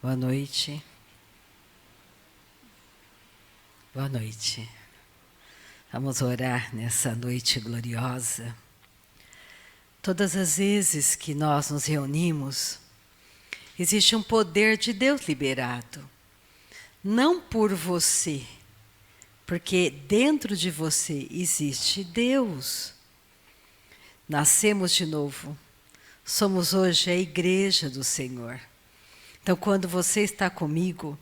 Boa noite. Boa noite. Vamos orar nessa noite gloriosa. Todas as vezes que nós nos reunimos, existe um poder de Deus liberado. Não por você, porque dentro de você existe Deus. Nascemos de novo. Somos hoje a igreja do Senhor. Então, quando você está comigo,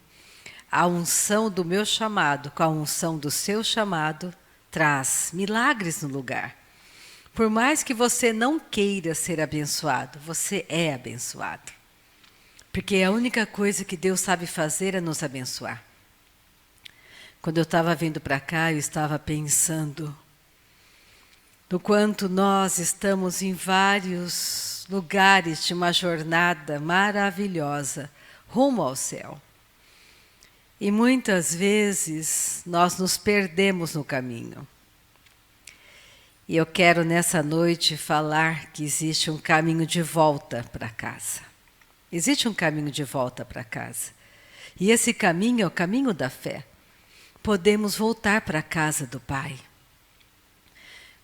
a unção do meu chamado com a unção do seu chamado traz milagres no lugar. Por mais que você não queira ser abençoado, você é abençoado. Porque a única coisa que Deus sabe fazer é nos abençoar. Quando eu estava vindo para cá, eu estava pensando do quanto nós estamos em vários lugares de uma jornada maravilhosa rumo ao céu. E muitas vezes nós nos perdemos no caminho. E eu quero nessa noite falar que existe um caminho de volta para casa. Existe um caminho de volta para casa. E esse caminho é o caminho da fé. Podemos voltar para a casa do Pai.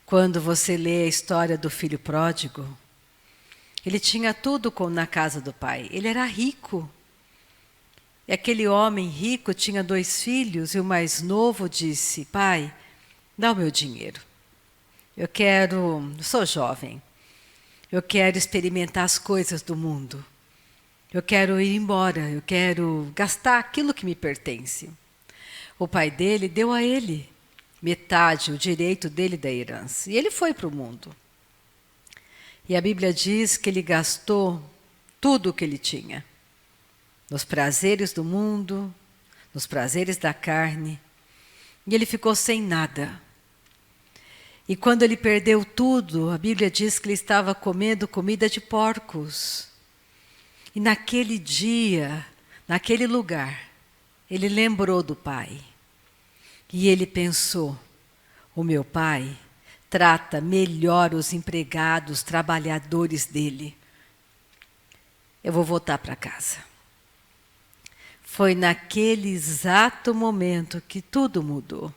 Quando você lê a história do filho pródigo, ele tinha tudo na casa do pai. Ele era rico. E aquele homem rico tinha 2 filhos e o mais novo disse: pai, dá o meu dinheiro. Eu sou jovem. Eu quero experimentar as coisas do mundo. Eu quero ir embora. Eu quero gastar aquilo que me pertence. O pai dele deu a ele metade, o direito dele da herança. E ele foi para o mundo. E a Bíblia diz que ele gastou tudo o que ele tinha. Nos prazeres do mundo, nos prazeres da carne. E ele ficou sem nada. E quando ele perdeu tudo, a Bíblia diz que ele estava comendo comida de porcos. E naquele dia, naquele lugar, ele lembrou do pai. E ele pensou: o meu pai trata melhor os empregados, trabalhadores dele. Eu vou voltar para casa. Foi naquele exato momento que tudo mudou.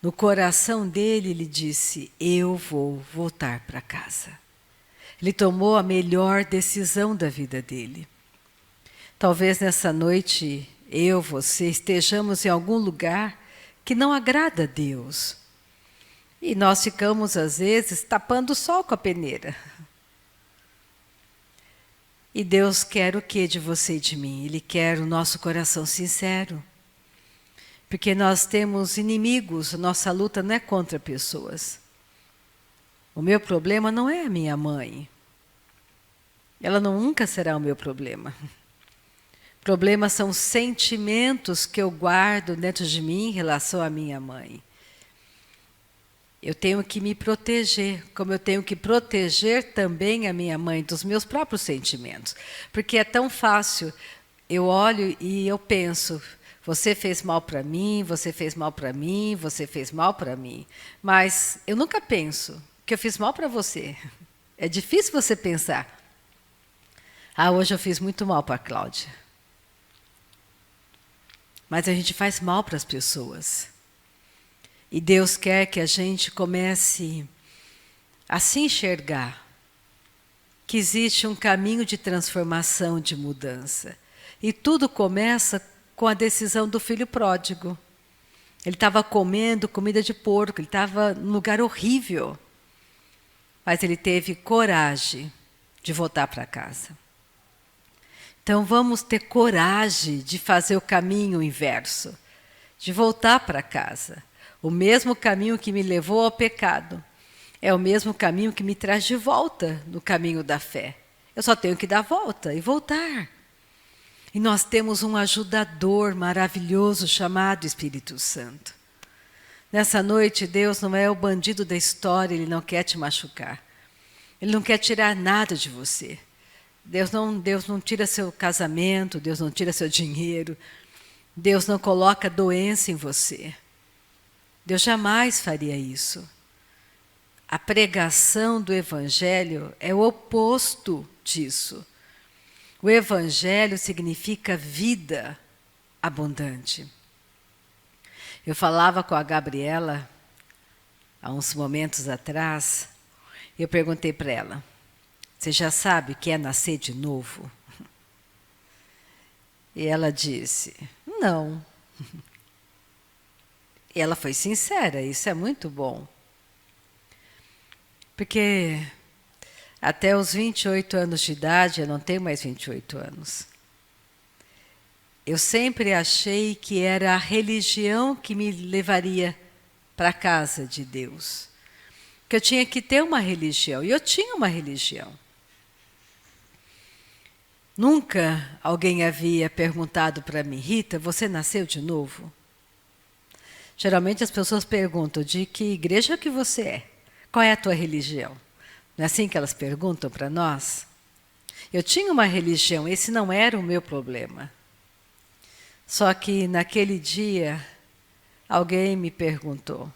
No coração dele, ele disse: eu vou voltar para casa. Ele tomou a melhor decisão da vida dele. Talvez nessa noite, você, estejamos em algum lugar que não agrada a Deus. E nós ficamos, às vezes, tapando o sol com a peneira. E Deus quer o que de você e de mim? Ele quer o nosso coração sincero. Porque nós temos inimigos, nossa luta não é contra pessoas. O meu problema não é a minha mãe. Ela nunca será o meu problema. Problemas são sentimentos que eu guardo dentro de mim em relação à minha mãe. Eu tenho que me proteger, como eu tenho que proteger também a minha mãe dos meus próprios sentimentos. Porque é tão fácil, eu olho e eu penso: você fez mal para mim, você fez mal para mim, você fez mal para mim. Mas eu nunca penso que eu fiz mal para você. É difícil você pensar: hoje eu fiz muito mal para a Cláudia. Mas a gente faz mal para as pessoas. E Deus quer que a gente comece a se enxergar que existe um caminho de transformação, de mudança. E tudo começa com a decisão do filho pródigo. Ele estava comendo comida de porco, ele estava num lugar horrível. Mas ele teve coragem de voltar para casa. Então vamos ter coragem de fazer o caminho inverso, de voltar para casa. O mesmo caminho que me levou ao pecado é o mesmo caminho que me traz de volta no caminho da fé. Eu só tenho que dar a volta e voltar. E nós temos um ajudador maravilhoso chamado Espírito Santo. Nessa noite, Deus não é o bandido da história, Ele não quer te machucar. Ele não quer tirar nada de você. Deus não tira seu casamento, Deus não tira seu dinheiro. Deus não coloca doença em você. Deus jamais faria isso. A pregação do Evangelho é o oposto disso. O Evangelho significa vida abundante. Eu falava com a Gabriela, há uns momentos atrás, e eu perguntei para ela, você já sabe o que é nascer de novo? E ela disse, não. E ela foi sincera, isso é muito bom. Porque até os 28 anos de idade, eu não tenho mais 28 anos, eu sempre achei que era a religião que me levaria para a casa de Deus. Que eu tinha que ter uma religião, e eu tinha uma religião. Nunca alguém havia perguntado para mim, Rita, você nasceu de novo? Geralmente as pessoas perguntam, de que igreja que você é? Qual é a tua religião? Não é assim que elas perguntam para nós? Eu tinha uma religião, esse não era o meu problema. Só que naquele dia, alguém me perguntou.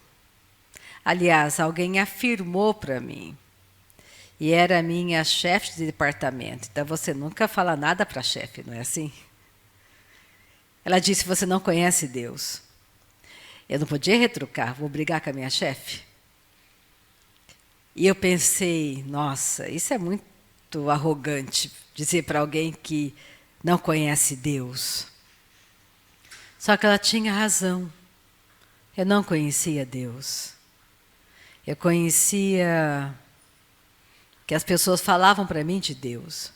Aliás, alguém afirmou para mim. E era a minha chefe de departamento. Então você nunca fala nada para a chefe, não é assim? Ela disse, você não conhece Deus. Eu não podia retrucar, vou brigar com a minha chefe. E eu pensei, nossa, isso é muito arrogante, dizer para alguém que não conhece Deus. Só que ela tinha razão. Eu não conhecia Deus. Eu conhecia que as pessoas falavam para mim de Deus.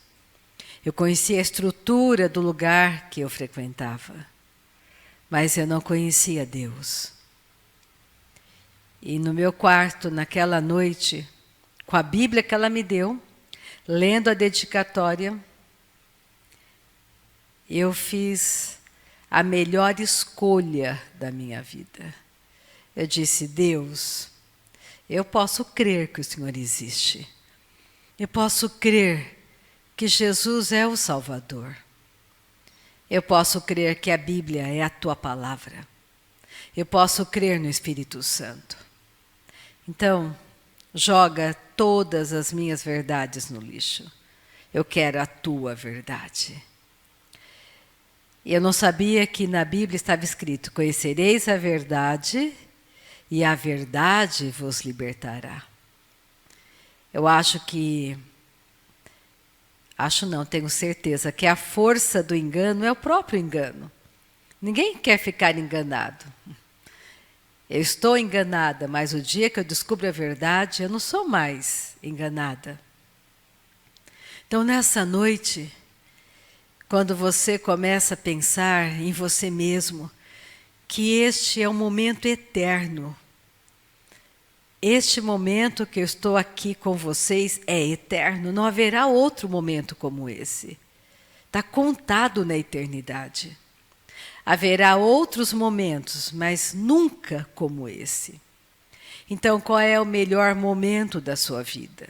Eu conhecia a estrutura do lugar que eu frequentava. Mas eu não conhecia Deus. E no meu quarto, naquela noite, com a Bíblia que ela me deu, lendo a dedicatória, eu fiz a melhor escolha da minha vida. Eu disse, Deus, eu posso crer que o Senhor existe. Eu posso crer que Jesus é o Salvador. Eu posso crer que a Bíblia é a tua palavra. Eu posso crer no Espírito Santo. Então, joga todas as minhas verdades no lixo. Eu quero a tua verdade. E eu não sabia que na Bíblia estava escrito, conhecereis a verdade e a verdade vos libertará. Eu tenho certeza que a força do engano é o próprio engano. Ninguém quer ficar enganado. Eu estou enganada, mas o dia que eu descubro a verdade, eu não sou mais enganada. Então, nessa noite, quando você começa a pensar em você mesmo, que este é um momento eterno. Este momento que eu estou aqui com vocês é eterno, não haverá outro momento como esse. Está contado na eternidade. Haverá outros momentos, mas nunca como esse. Então, qual é o melhor momento da sua vida?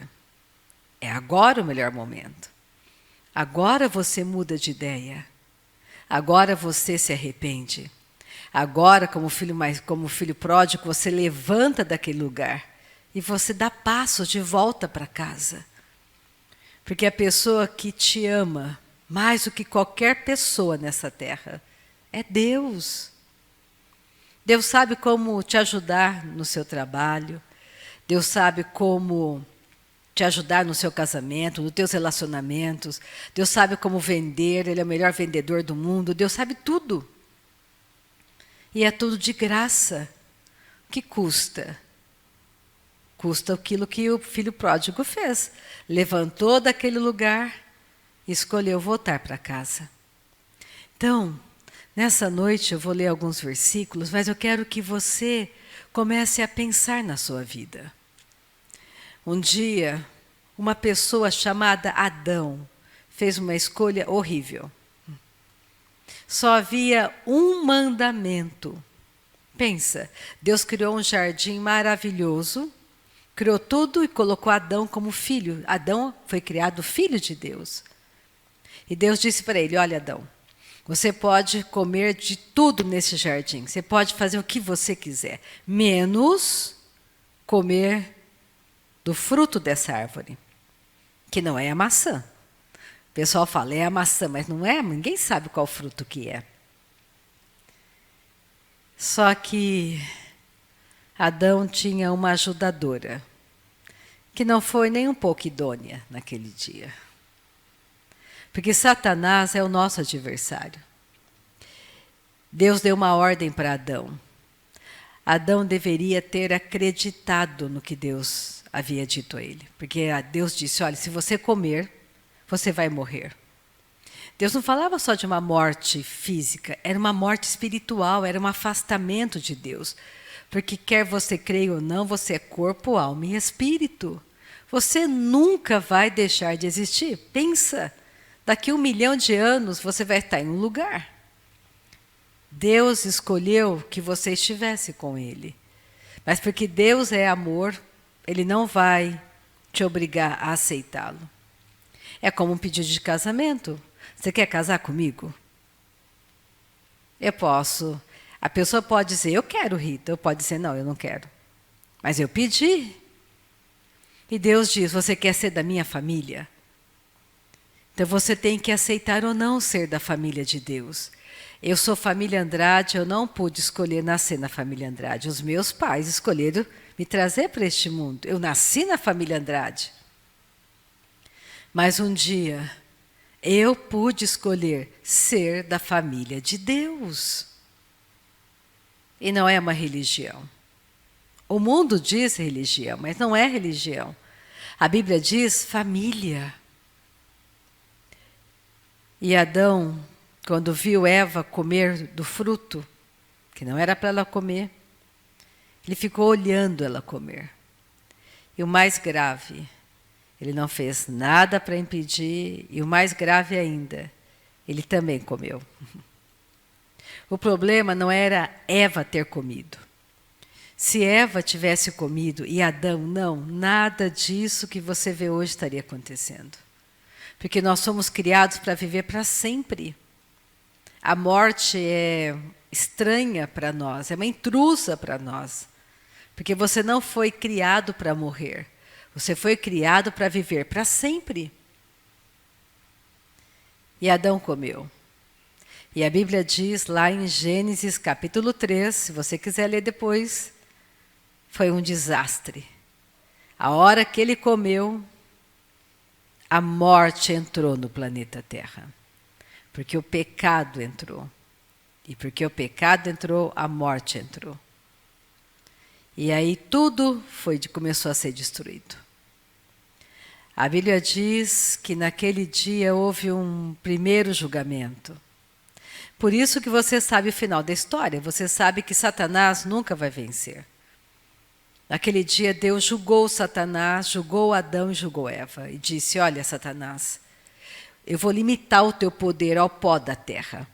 É agora o melhor momento. Agora você muda de ideia. Agora você se arrepende. Agora, como filho pródigo, você levanta daquele lugar e você dá passos de volta para casa. Porque a pessoa que te ama, mais do que qualquer pessoa nessa terra, é Deus. Deus sabe como te ajudar no seu trabalho. Deus sabe como te ajudar no seu casamento, nos teus relacionamentos. Deus sabe como vender, Ele é o melhor vendedor do mundo. Deus sabe tudo. E é tudo de graça. O que custa? Custa aquilo que o filho pródigo fez. Levantou daquele lugar e escolheu voltar para casa. Então, nessa noite eu vou ler alguns versículos, mas eu quero que você comece a pensar na sua vida. Um dia, uma pessoa chamada Adão fez uma escolha horrível. Só havia um mandamento. Pensa, Deus criou um jardim maravilhoso, criou tudo e colocou Adão como filho. Adão foi criado filho de Deus. E Deus disse para ele, olha Adão, você pode comer de tudo nesse jardim, você pode fazer o que você quiser, menos comer do fruto dessa árvore, que não é a maçã. O pessoal fala, é a maçã, mas não é, ninguém sabe qual fruto que é. Só que Adão tinha uma ajudadora, que não foi nem um pouco idônea naquele dia. Porque Satanás é o nosso adversário. Deus deu uma ordem para Adão. Adão deveria ter acreditado no que Deus havia dito a ele. Porque Deus disse, olha, se você comer, você vai morrer. Deus não falava só de uma morte física, era uma morte espiritual, era um afastamento de Deus. Porque quer você creia ou não, você é corpo, alma e espírito. Você nunca vai deixar de existir. Pensa, daqui 1 milhão de anos você vai estar em um lugar. Deus escolheu que você estivesse com Ele. Mas porque Deus é amor, Ele não vai te obrigar a aceitá-lo. É como um pedido de casamento. Você quer casar comigo? Eu posso. A pessoa pode dizer, eu quero, Rita. Eu pode dizer, não, eu não quero. Mas eu pedi. E Deus diz, você quer ser da minha família? Então você tem que aceitar ou não ser da família de Deus. Eu sou família Andrade, eu não pude escolher nascer na família Andrade. Os meus pais escolheram me trazer para este mundo. Eu nasci na família Andrade. Mas um dia, eu pude escolher ser da família de Deus. E não é uma religião. O mundo diz religião, mas não é religião. A Bíblia diz família. E Adão, quando viu Eva comer do fruto, que não era para ela comer, ele ficou olhando ela comer. E o mais grave, ele não fez nada para impedir, e o mais grave ainda, ele também comeu. O problema não era Eva ter comido. Se Eva tivesse comido e Adão não, nada disso que você vê hoje estaria acontecendo. Porque nós somos criados para viver para sempre. A morte é estranha para nós, é uma intrusa para nós. Porque você não foi criado para morrer. Você foi criado para viver para sempre. E Adão comeu. E a Bíblia diz lá em Gênesis capítulo 3, se você quiser ler depois, foi um desastre. A hora que ele comeu, a morte entrou no planeta Terra. Porque o pecado entrou. E porque o pecado entrou, a morte entrou. E aí tudo começou a ser destruído. A Bíblia diz que naquele dia houve um primeiro julgamento. Por isso que você sabe o final da história. Você sabe que Satanás nunca vai vencer. Naquele dia Deus julgou Satanás, julgou Adão e julgou Eva. E disse, olha Satanás, eu vou limitar o teu poder ao pó da terra.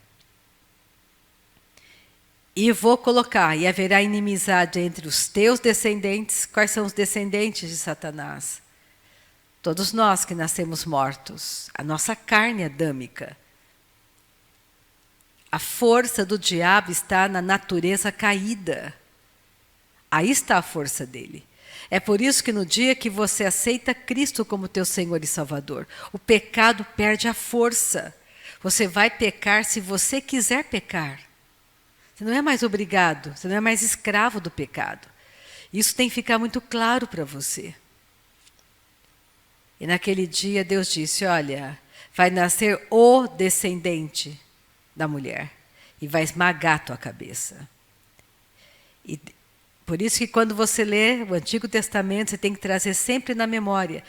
E vou colocar, e haverá inimizade entre os teus descendentes. Quais são os descendentes de Satanás? Todos nós que nascemos mortos. A nossa carne adâmica. A força do diabo está na natureza caída. Aí está a força dele. É por isso que no dia que você aceita Cristo como teu Senhor e Salvador, o pecado perde a força. Você vai pecar se você quiser pecar. Você não é mais obrigado, você não é mais escravo do pecado. Isso tem que ficar muito claro para você. E naquele dia Deus disse, olha, vai nascer o descendente da mulher e vai esmagar a tua cabeça. E por isso que quando você lê o Antigo Testamento, você tem que trazer sempre na memória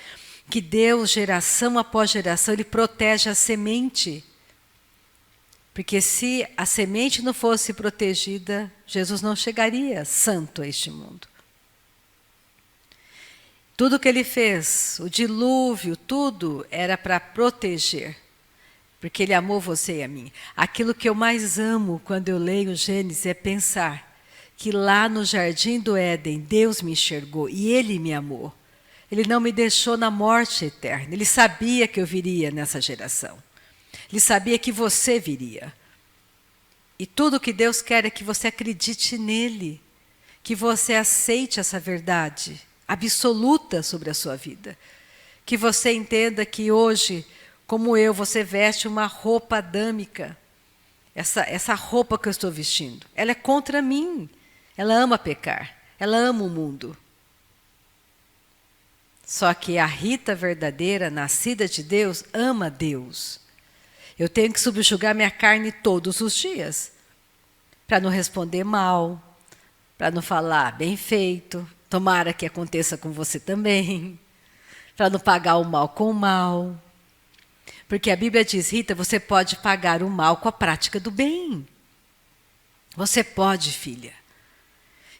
que Deus, geração após geração, Ele protege a semente. Porque se a semente não fosse protegida, Jesus não chegaria santo a este mundo. Tudo que Ele fez, o dilúvio, tudo era para proteger. Porque Ele amou você e a mim. Aquilo que eu mais amo quando eu leio Gênesis é pensar que lá no jardim do Éden, Deus me enxergou e Ele me amou. Ele não me deixou na morte eterna. Ele sabia que eu viria nessa geração. Ele sabia que você viria. E tudo que Deus quer é que você acredite nele. Que você aceite essa verdade absoluta sobre a sua vida. Que você entenda que hoje, Como eu, você veste uma roupa adâmica. Essa roupa que eu estou vestindo, ela é contra mim. Ela ama pecar. Ela ama o mundo. Só que a Rita verdadeira, nascida de Deus, ama Deus. Eu tenho que subjugar minha carne todos os dias. Para não responder mal. Para não falar bem feito. Tomara que aconteça com você também. Para não pagar o mal com o mal. Porque a Bíblia diz, Rita, você pode pagar o mal com a prática do bem. Você pode, filha.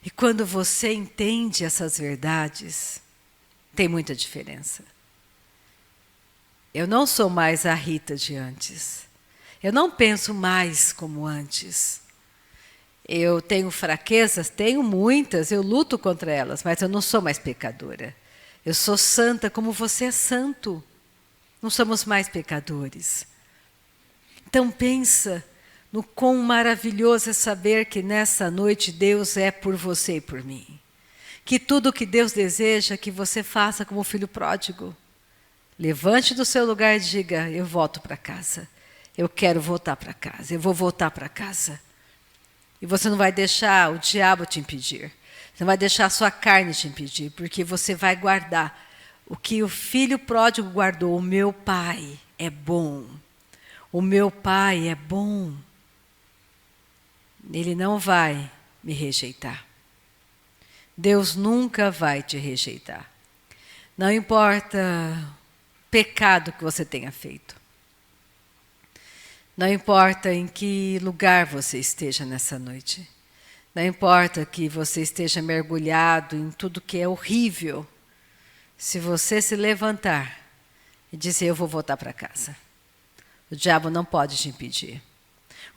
E quando você entende essas verdades, tem muita diferença. Eu não sou mais a Rita de antes. Eu não penso mais como antes. Eu tenho fraquezas, tenho muitas, eu luto contra elas, mas eu não sou mais pecadora. Eu sou santa como você é santo. Não somos mais pecadores. Então pensa no quão maravilhoso é saber que nessa noite Deus é por você e por mim. Que tudo o que Deus deseja que você faça como filho pródigo. Levante do seu lugar e diga, eu volto para casa. Eu quero voltar para casa, eu vou voltar para casa. E você não vai deixar o diabo te impedir. Você não vai deixar a sua carne te impedir, porque você vai guardar o que o filho pródigo guardou. O meu pai é bom. O meu pai é bom. Ele não vai me rejeitar. Deus nunca vai te rejeitar. Não importa o pecado que você tenha feito. Não importa em que lugar você esteja nessa noite. Não importa que você esteja mergulhado em tudo que é horrível. Se você se levantar e dizer, eu vou voltar para casa. O diabo não pode te impedir.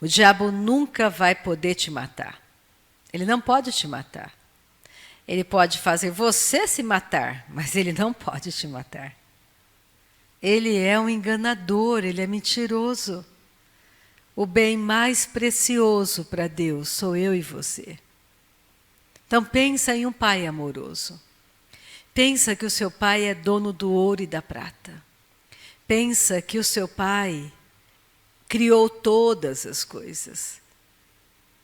O diabo nunca vai poder te matar. Ele não pode te matar. Ele pode fazer você se matar, mas ele não pode te matar. Ele é um enganador, ele é mentiroso. O bem mais precioso para Deus sou eu e você. Então pensa em um pai amoroso. Pensa que o seu pai é dono do ouro e da prata. Pensa que o seu pai criou todas as coisas.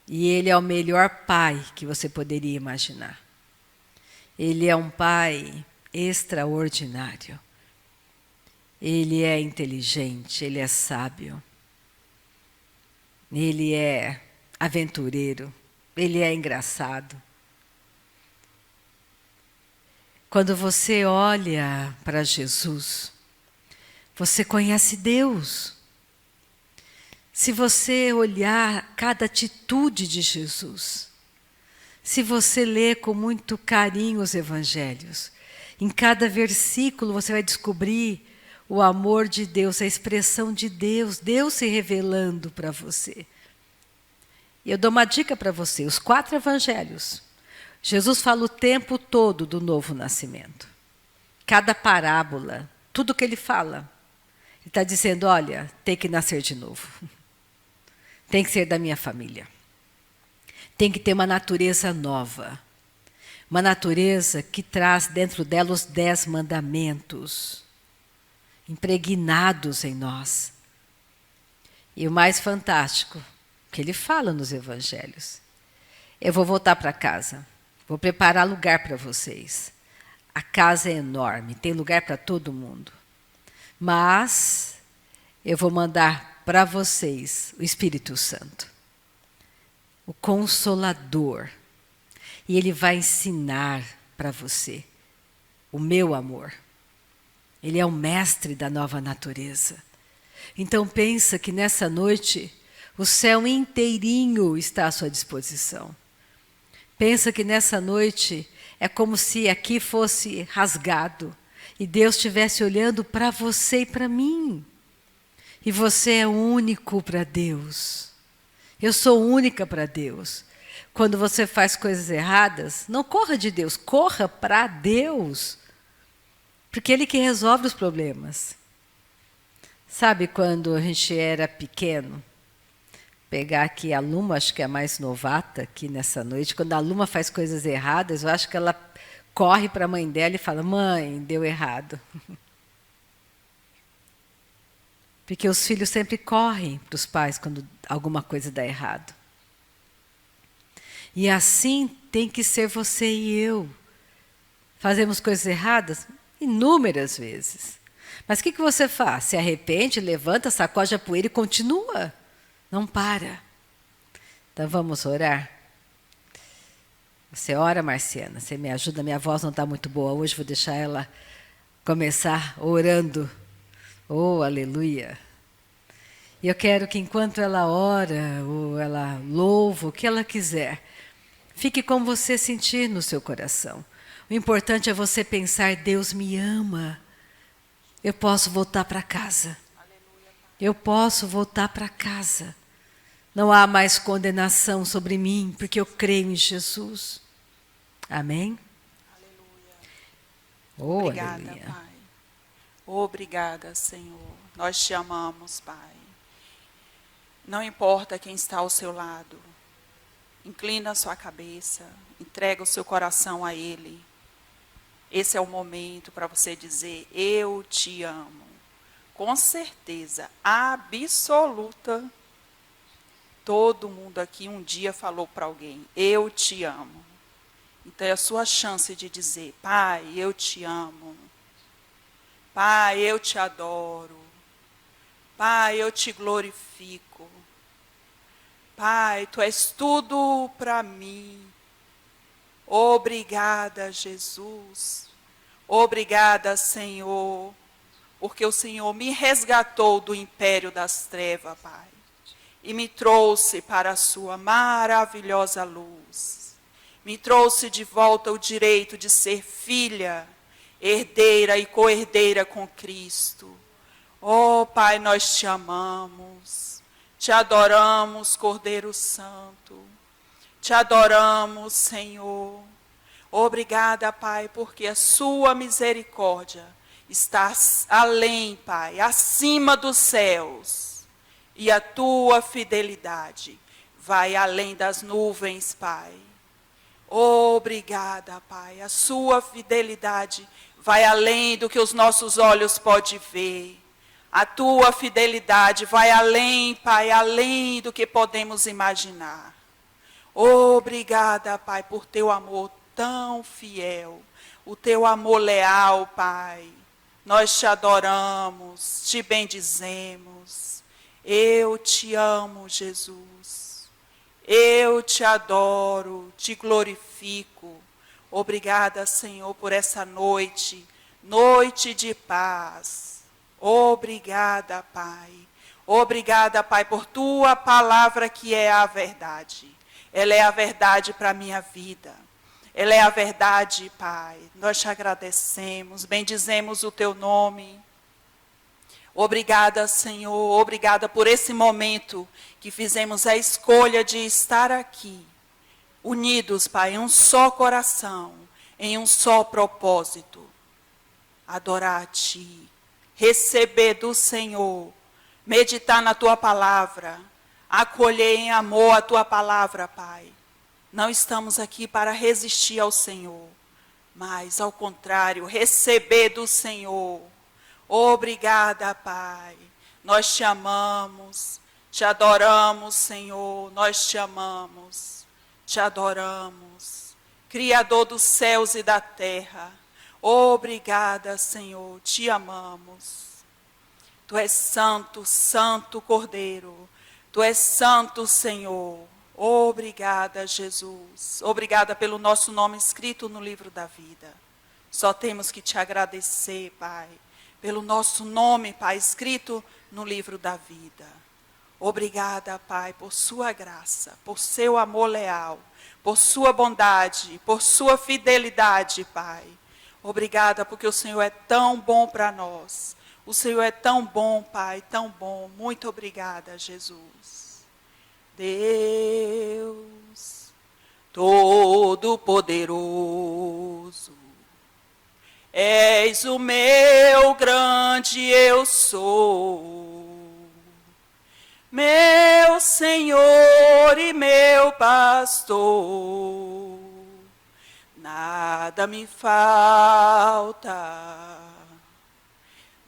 E ele é o melhor pai que você poderia imaginar. Ele é um pai extraordinário. Ele é inteligente, ele é sábio. Ele é aventureiro, ele é engraçado. Quando você olha para Jesus, você conhece Deus. Se você olhar cada atitude de Jesus, se você ler com muito carinho os evangelhos, em cada versículo você vai descobrir o amor de Deus, a expressão de Deus, Deus se revelando para você. E eu dou uma dica para você, os 4 evangelhos. Jesus fala o tempo todo do novo nascimento. Cada parábola, tudo que ele fala, ele está dizendo, olha, tem que nascer de novo. Tem que ser da minha família. Tem que ter uma natureza nova. Uma natureza que traz dentro dela os 10 mandamentos. Impregnados em nós. E o mais fantástico, que ele fala nos evangelhos. Eu vou voltar para casa. Vou preparar lugar para vocês. A casa é enorme, tem lugar para todo mundo. Mas eu vou mandar para vocês o Espírito Santo. O Consolador. E ele vai ensinar para você o meu amor. Ele é o mestre da nova natureza. Então pensa que nessa noite o céu inteirinho está à sua disposição. Pensa que nessa noite é como se aqui fosse rasgado e Deus estivesse olhando para você e para mim. E você é único para Deus. Eu sou única para Deus. Quando você faz coisas erradas, não corra de Deus, corra para Deus. Porque Ele que resolve os problemas. Sabe quando a gente era pequeno? Pegar aqui a Luma, acho que é a mais novata aqui nessa noite. Quando a Luma faz coisas erradas, eu acho que ela corre para a mãe dela e fala, mãe, deu errado. Porque os filhos sempre correm para os pais quando alguma coisa dá errado. E assim tem que ser você e eu. Fazemos coisas erradas inúmeras vezes. Mas o que você faz? Se arrepende, levanta, sacode a poeira e continua. Não para. Então vamos orar? Você ora, Marciana? Você me ajuda? Minha voz não está muito boa hoje, vou deixar ela começar orando. Oh, aleluia! E eu quero que enquanto ela ora, ou ela louva, o que ela quiser, fique como você sentir no seu coração. O importante é você pensar, Deus me ama. Eu posso voltar para casa. Eu posso voltar para casa. Não há mais condenação sobre mim, porque eu creio em Jesus. Amém? Aleluia. Oh, Obrigada, aleluia. Pai. Obrigada, Senhor. Nós te amamos, Pai. Não importa quem está ao seu lado. Inclina a sua cabeça. Entrega o seu coração a Ele. Esse é o momento para você dizer, eu te amo. Com certeza absoluta, todo mundo aqui um dia falou para alguém, eu te amo. Então é a sua chance de dizer, Pai, eu te amo. Pai, eu te adoro. Pai, eu te glorifico. Pai, Tu és tudo para mim. Obrigada, Jesus. Obrigada, Senhor, porque o Senhor me resgatou do império das trevas, Pai, e me trouxe para a sua maravilhosa luz. Me trouxe de volta o direito de ser filha, herdeira e co-herdeira com Cristo. Oh, Pai, nós te amamos, te adoramos, Cordeiro Santo, te adoramos, Senhor. Obrigada, Pai, porque a sua misericórdia está além, Pai, acima dos céus. E a tua fidelidade vai além das nuvens, Pai. Obrigada, Pai. A sua fidelidade vai além do que os nossos olhos podem ver. A tua fidelidade vai além, Pai, além do que podemos imaginar. Obrigada, Pai, por teu amor tão fiel, o teu amor leal, Pai. Nós te adoramos, te bendizemos. Eu te amo, Jesus. Eu te adoro, te glorifico. Obrigada, Senhor, por essa noite, noite de paz. Obrigada, Pai. Obrigada, Pai, por tua palavra que é a verdade. Ela é a verdade para a minha vida. Ela é a verdade, Pai. Nós te agradecemos, bendizemos o teu nome. Obrigada, Senhor, obrigada por esse momento que fizemos a escolha de estar aqui, unidos, Pai, em um só coração, em um só propósito. Adorar a Ti, receber do Senhor, meditar na Tua palavra, acolher em amor a Tua palavra, Pai. Não estamos aqui para resistir ao Senhor, mas, ao contrário, receber do Senhor. Obrigada, Pai. Nós te amamos, te adoramos, Senhor. Nós te amamos, te adoramos. Criador dos céus e da terra. Obrigada, Senhor. Te amamos. Tu és santo, santo Cordeiro. Tu és santo, Senhor. Obrigada, Jesus. Obrigada pelo nosso nome escrito no livro da vida. Só temos que te agradecer, Pai, pelo nosso nome, Pai, escrito no livro da vida. Obrigada, Pai, por sua graça, por seu amor leal, por sua bondade, por sua fidelidade, Pai. Obrigada porque o Senhor é tão bom para nós. O Senhor é tão bom, Pai, tão bom. Muito obrigada, Jesus. Deus Todo-Poderoso, és o meu grande eu sou, meu Senhor e meu pastor, nada me falta,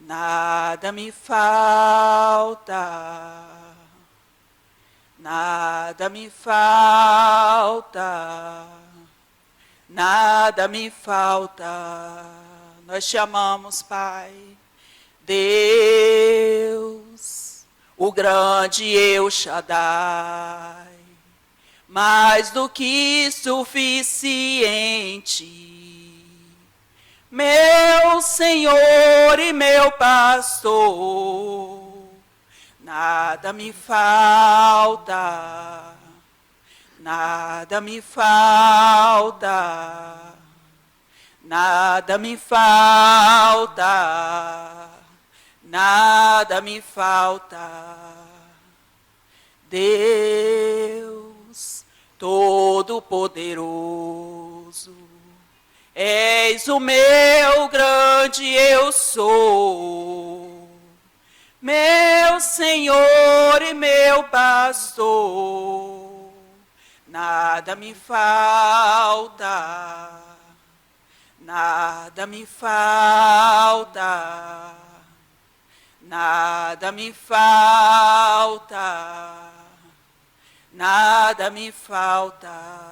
Nada me falta, nada me falta, nada me falta. Nós te amamos, Pai. Deus, o grande El Shaddai, mais do que suficiente. Meu Senhor e meu pastor, nada me falta, nada me falta, nada me falta, nada me falta. Deus Todo-Poderoso, és o meu grande eu sou, meu Senhor e meu pastor, nada me falta, nada me falta, nada me falta, nada me falta.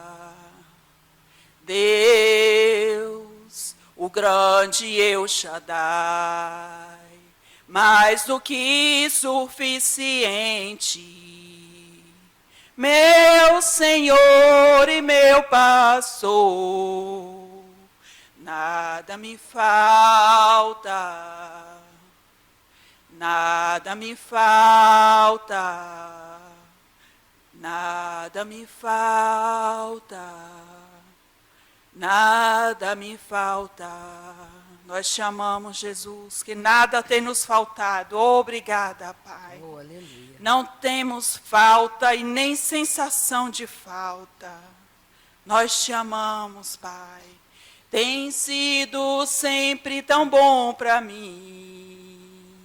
Deus, o grande El Shaddai, mais do que suficiente. Meu Senhor e meu pastor, nada me falta, nada me falta, nada me falta, nada me falta. Nós te amamos, Jesus, que nada tem nos faltado. Obrigada, Pai. Oh, aleluia. Não temos falta e nem sensação de falta. Nós te amamos, Pai. Tem sido sempre tão bom para mim.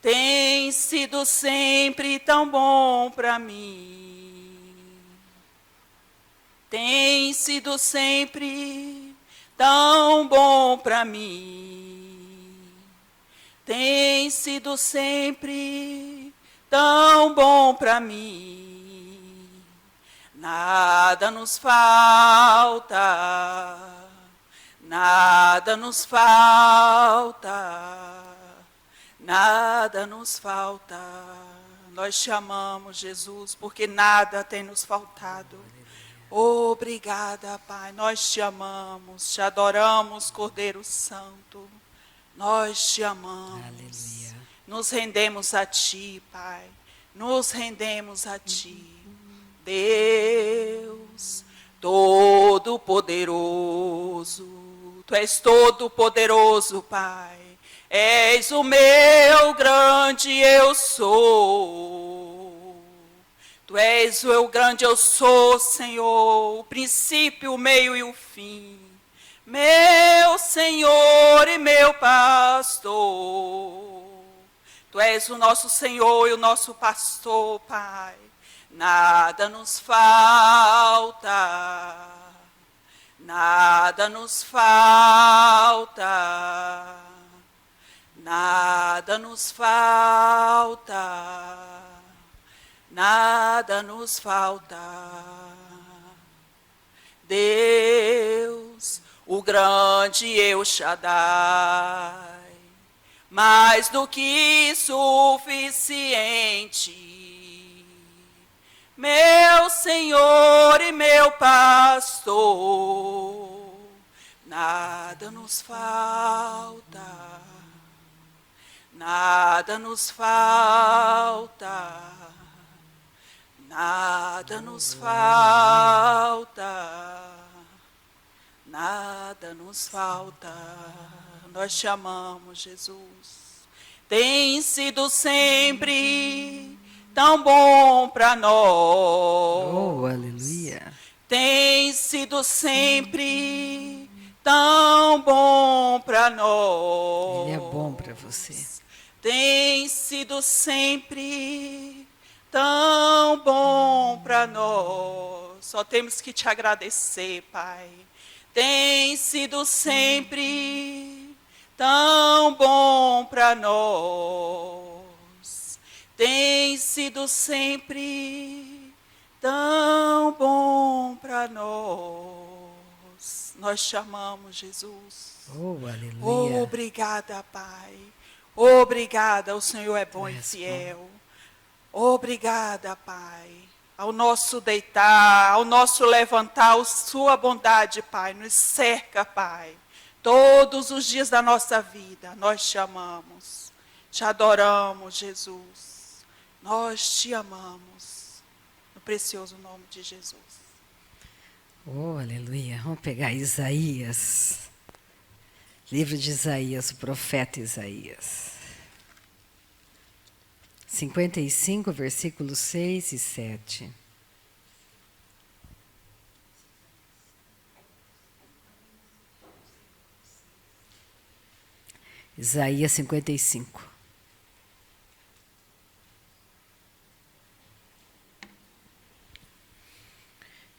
Tem sido sempre tão bom para mim. Tem sido sempre tão bom para mim. Tem sido sempre tão bom para mim. Nada nos falta, nada nos falta, nada nos falta. Nós te amamos, Jesus, porque nada tem nos faltado. Obrigada, Pai, nós te amamos, te adoramos, Cordeiro Santo, nós te amamos. Aleluia. Nos rendemos a Ti, Pai, nos rendemos a Ti. Deus Todo-Poderoso, Tu és Todo-Poderoso, Pai, és o meu grande eu sou. Tu és o grande eu sou, Senhor, o princípio, o meio e o fim. Meu Senhor e meu pastor. Tu és o nosso Senhor e o nosso pastor, Pai. Nada nos falta, nada nos falta, nada nos falta. Nada nos falta. Deus, o grande El Shaddai, mais do que suficiente. Meu Senhor e meu pastor, nada nos falta, nada nos falta. Nada nos falta, nada nos falta. Nós te amamos, Jesus. Tem sido sempre tão bom para nós. Oh, aleluia. Tem sido sempre tão bom para nós. Ele é bom para você. Tem sido sempre tão bom para nós. Só temos que te agradecer, Pai. Tem sido sempre tão bom para nós. Tem sido sempre tão bom para nós. Nós te amamos, Jesus. Oh, aleluia. Obrigada, Pai. Obrigada, o Senhor é bom e fiel. Obrigada, Pai. Ao nosso deitar, ao nosso levantar, a sua bondade, Pai, nos cerca, Pai. Todos os dias da nossa vida, nós te amamos. Te adoramos, Jesus. Nós te amamos. No precioso nome de Jesus. Oh, aleluia. Vamos pegar Isaías. Livro de Isaías, o profeta Isaías. 55, versículos 6 e 7. Isaías 55.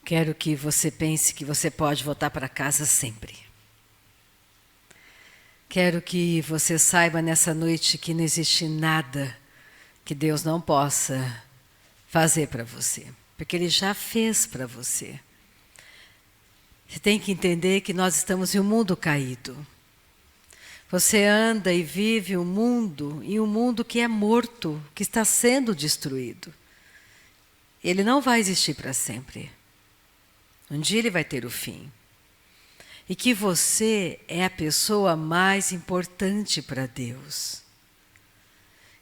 Quero que você pense que você pode voltar para casa sempre. Quero que você saiba nessa noite que não existe nada que Deus não possa fazer para você, porque Ele já fez para você. Você tem que entender que nós estamos em um mundo caído. Você anda e vive um mundo que é morto, que está sendo destruído. Ele não vai existir para sempre. Um dia ele vai ter o fim. E que você é a pessoa mais importante para Deus.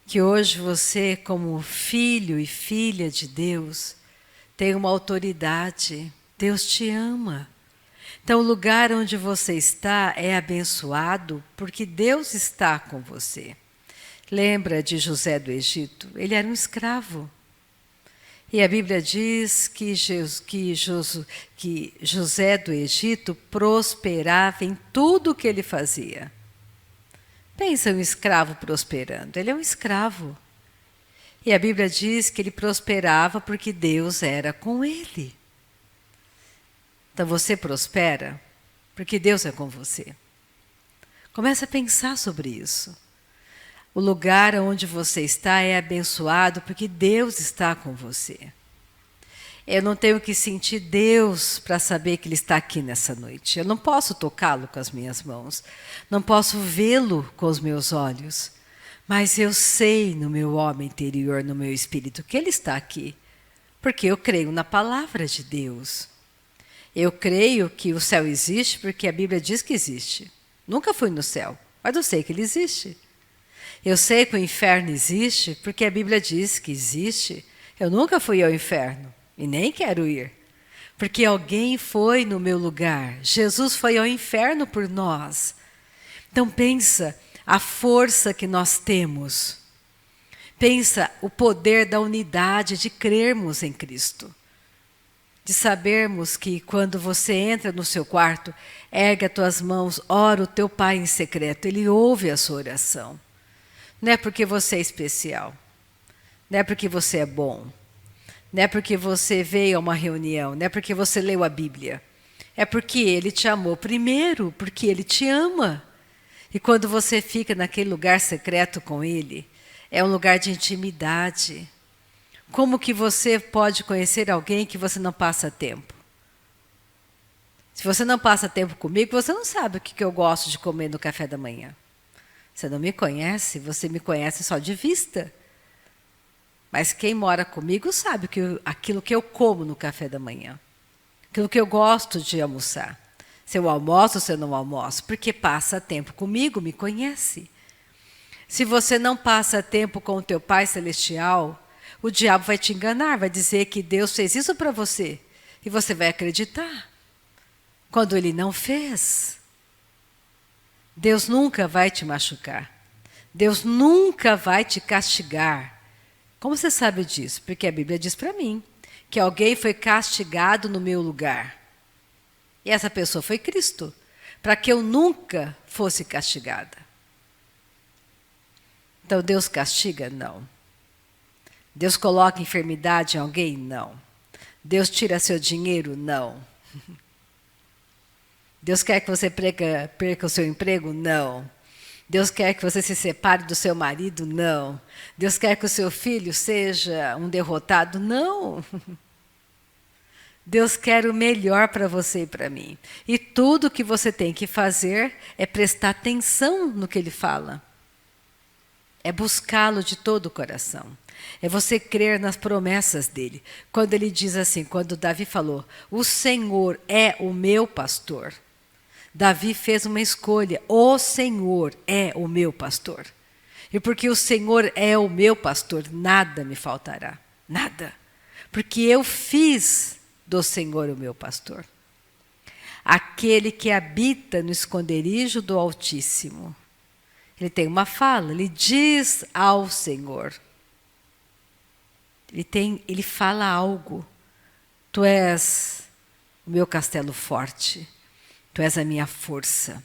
Que hoje você, como filho e filha de Deus, tem uma autoridade. Deus te ama. Então, o lugar onde você está é abençoado porque Deus está com você. Lembra de José do Egito? Ele era um escravo. E a Bíblia diz que José do Egito prosperava em tudo o que ele fazia. Pensa um escravo prosperando. Ele é um escravo. E a Bíblia diz que ele prosperava porque Deus era com ele. Então você prospera porque Deus é com você. Comece a pensar sobre isso. O lugar onde você está é abençoado porque Deus está com você. Eu não tenho que sentir Deus para saber que Ele está aqui nessa noite. Eu não posso tocá-lo com as minhas mãos. Não posso vê-lo com os meus olhos. Mas eu sei no meu homem interior, no meu espírito, que Ele está aqui. Porque eu creio na palavra de Deus. Eu creio que o céu existe porque a Bíblia diz que existe. Nunca fui no céu, mas eu sei que ele existe. Eu sei que o inferno existe porque a Bíblia diz que existe. Eu nunca fui ao inferno e nem quero ir. Porque alguém foi no meu lugar. Jesus foi ao inferno por nós. Então pensa a força que nós temos. Pensa o poder da unidade de crermos em Cristo. De sabermos que quando você entra no seu quarto, ergue as tuas mãos, ora o teu Pai em secreto. Ele ouve a sua oração. Não é porque você é especial. Não é porque você é bom. Não é porque você veio a uma reunião. Não é porque você leu a Bíblia. É porque Ele te amou primeiro, porque Ele te ama. E quando você fica naquele lugar secreto com Ele, é um lugar de intimidade. Como que você pode conhecer alguém que você não passa tempo? Se você não passa tempo comigo, você não sabe o que eu gosto de comer no café da manhã. Você não me conhece, você me conhece só de vista. Mas quem mora comigo sabe aquilo que eu como no café da manhã. Aquilo que eu gosto de almoçar. Se eu almoço ou se eu não almoço. Porque passa tempo comigo, me conhece. Se você não passa tempo com o teu Pai Celestial, o diabo vai te enganar, vai dizer que Deus fez isso para você. E você vai acreditar. Quando Ele não fez. Deus nunca vai te machucar. Deus nunca vai te castigar. Como você sabe disso? Porque a Bíblia diz para mim que alguém foi castigado no meu lugar. E essa pessoa foi Cristo. Para que eu nunca fosse castigada. Então Deus castiga? Não. Deus coloca enfermidade em alguém? Não. Deus tira seu dinheiro? Não. Deus quer que você perca o seu emprego? Não. Deus quer que você se separe do seu marido? Não. Deus quer que o seu filho seja um derrotado? Não. Deus quer o melhor para você e para mim. E tudo que você tem que fazer é prestar atenção no que Ele fala. É buscá-lo de todo o coração. É você crer nas promessas dEle. Quando Ele diz assim, quando Davi falou, o Senhor é o meu pastor. Davi fez uma escolha, o Senhor é o meu pastor. E porque o Senhor é o meu pastor, nada me faltará. Nada. Porque eu fiz do Senhor o meu pastor. Aquele que habita no esconderijo do Altíssimo. Ele tem uma fala, ele diz ao Senhor. Ele fala algo. Tu és o meu castelo forte. Tu és a minha força.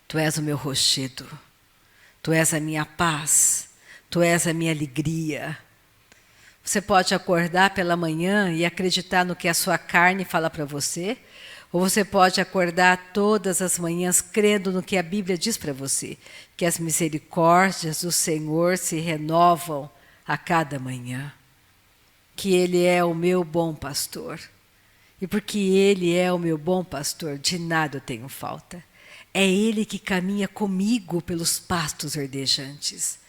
Tu és o meu rochedo. Tu és a minha paz. Tu és a minha alegria. Você pode acordar pela manhã e acreditar no que a sua carne fala para você, ou você pode acordar todas as manhãs crendo no que a Bíblia diz para você, que as misericórdias do Senhor se renovam a cada manhã, que Ele é o meu bom pastor. E porque Ele é o meu bom pastor, de nada eu tenho falta. É Ele que caminha comigo pelos pastos verdejantes.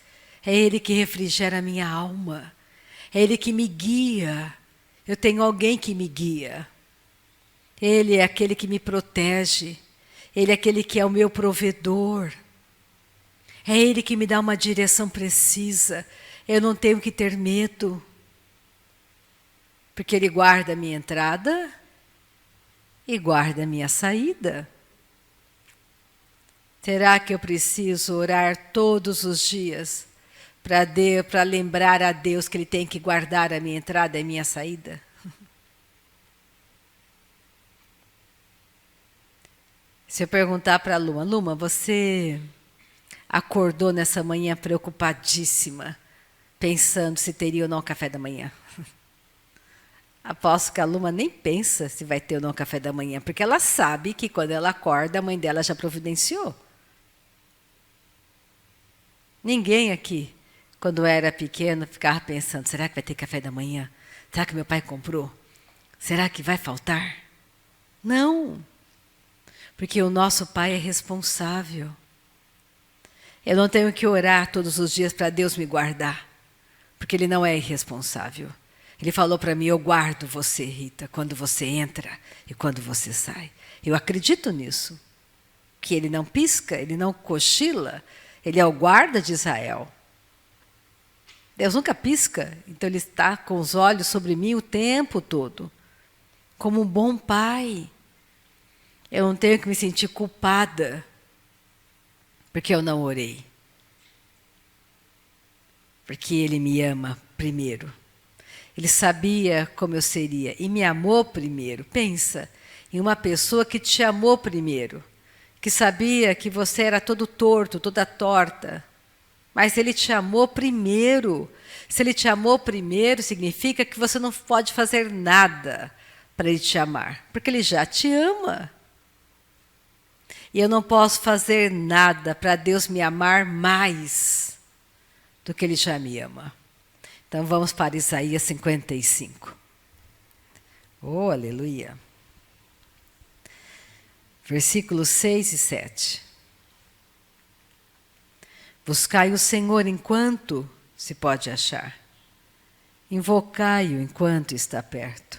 É Ele que refrigera a minha alma. É Ele que me guia. Eu tenho alguém que me guia. Ele é aquele que me protege. Ele é aquele que é o meu provedor. É Ele que me dá uma direção precisa. Eu não tenho que ter medo. Porque Ele guarda a minha entrada e guarda a minha saída. Será que eu preciso orar todos os dias para lembrar a Deus que Ele tem que guardar a minha entrada e a minha saída? Se eu perguntar para a Luma, Luma, você acordou nessa manhã preocupadíssima, pensando se teria ou não café da manhã? Aposto que a Luma nem pensa se vai ter ou não café da manhã, porque ela sabe que quando ela acorda, a mãe dela já providenciou. Ninguém aqui, quando era pequeno, ficava pensando, será que vai ter café da manhã? Será que meu pai comprou? Será que vai faltar? Não, porque o nosso pai é responsável. Eu não tenho que orar todos os dias para Deus me guardar, porque Ele não é irresponsável. Ele falou para mim, eu guardo você, Rita, quando você entra e quando você sai. Eu acredito nisso. Que Ele não pisca, Ele não cochila, Ele é o guarda de Israel. Deus nunca pisca, então Ele está com os olhos sobre mim o tempo todo. Como um bom pai. Eu não tenho que me sentir culpada, porque eu não orei. Porque Ele me ama primeiro. Ele sabia como eu seria e me amou primeiro. Pensa em uma pessoa que te amou primeiro, que sabia que você era todo torto, toda torta, mas Ele te amou primeiro. Se Ele te amou primeiro, significa que você não pode fazer nada para Ele te amar, porque Ele já te ama. E eu não posso fazer nada para Deus me amar mais do que Ele já me ama. Então vamos para Isaías 55. Oh, aleluia. Versículos 6 e 7. Buscai o Senhor enquanto se pode achar. Invocai-o enquanto está perto.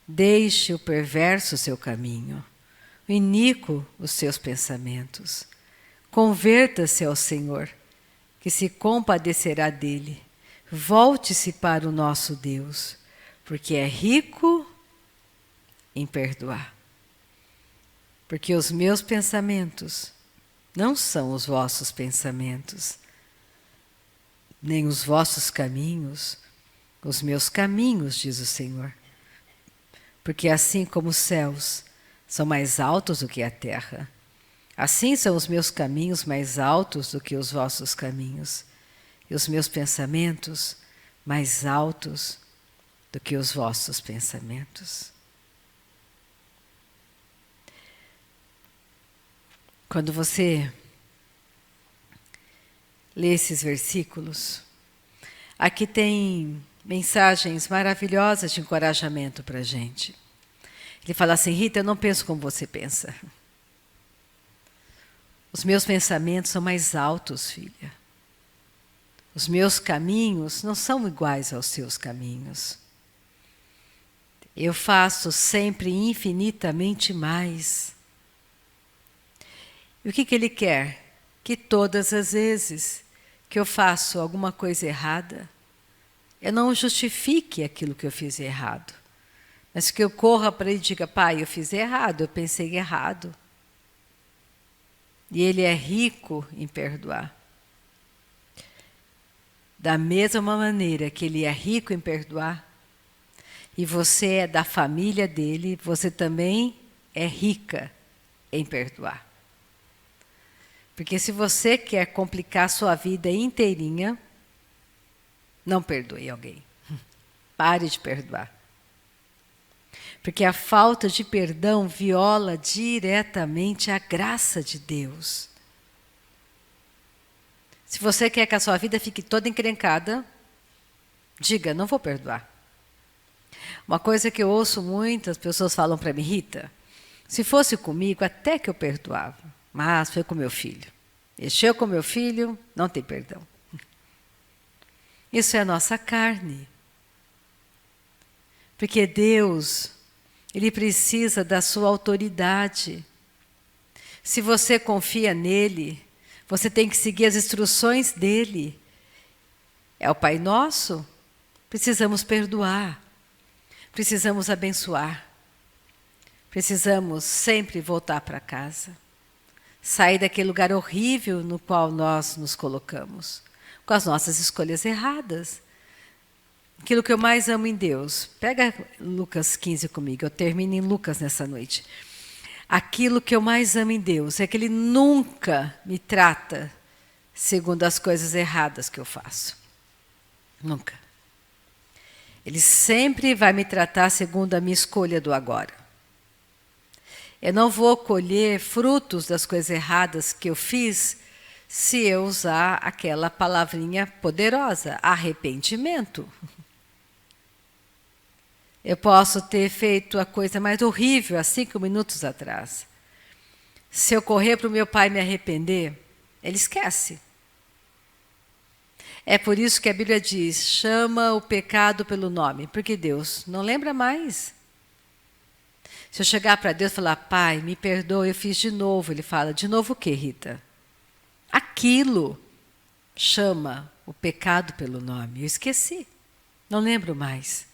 Deixe o perverso o seu caminho, o iníquo os seus pensamentos. Converta-se ao Senhor, que se compadecerá dele. Volte-se para o nosso Deus, porque é rico em perdoar. Porque os meus pensamentos não são os vossos pensamentos, nem os vossos caminhos, os meus caminhos, diz o Senhor. Porque assim como os céus são mais altos do que a terra, assim são os meus caminhos mais altos do que os vossos caminhos, e os meus pensamentos mais altos do que os vossos pensamentos. Quando você ler esses versículos. Aqui tem mensagens maravilhosas de encorajamento para a gente. Ele fala assim: Rita, eu não penso como você pensa. Os meus pensamentos são mais altos, filha. Os meus caminhos não são iguais aos seus caminhos. Eu faço sempre infinitamente mais. E o que ele quer? Que todas as vezes que eu faço alguma coisa errada, eu não justifique aquilo que eu fiz errado, mas que eu corra para ele e diga: pai, eu fiz errado, eu pensei errado. E ele é rico em perdoar. Da mesma maneira que ele é rico em perdoar, e você é da família dele, você também é rica em perdoar. Porque se você quer complicar sua vida inteirinha, não perdoe alguém. Pare de perdoar. Porque a falta de perdão viola diretamente a graça de Deus. Se você quer que a sua vida fique toda encrencada, diga: não vou perdoar. Uma coisa que eu ouço muitas pessoas falam para mim: Rita, se fosse comigo, até que eu perdoava, mas foi com meu filho. Mexeu com meu filho, não tem perdão. Isso é a nossa carne. Porque Deus, Ele precisa da sua autoridade. Se você confia nele, você tem que seguir as instruções dele. É o Pai Nosso? Precisamos perdoar. Precisamos abençoar. Precisamos sempre voltar para casa. Sair daquele lugar horrível no qual nós nos colocamos, com as nossas escolhas erradas. Aquilo que eu mais amo em Deus. Pega Lucas 15 comigo, eu termino em Lucas nessa noite. Aquilo que eu mais amo em Deus é que Ele nunca me trata segundo as coisas erradas que eu faço. Nunca. Ele sempre vai me tratar segundo a minha escolha do agora. Eu não vou colher frutos das coisas erradas que eu fiz se eu usar aquela palavrinha poderosa, arrependimento. Eu posso ter feito a coisa mais horrível há 5 minutos atrás. Se eu correr para o meu pai me arrepender, ele esquece. É por isso que a Bíblia diz: chama o pecado pelo nome, porque Deus não lembra mais. Se eu chegar para Deus e falar: pai, me perdoa, eu fiz de novo. Ele fala: de novo o quê, Rita? Aquilo. Chama o pecado pelo nome. Eu esqueci. Não lembro mais.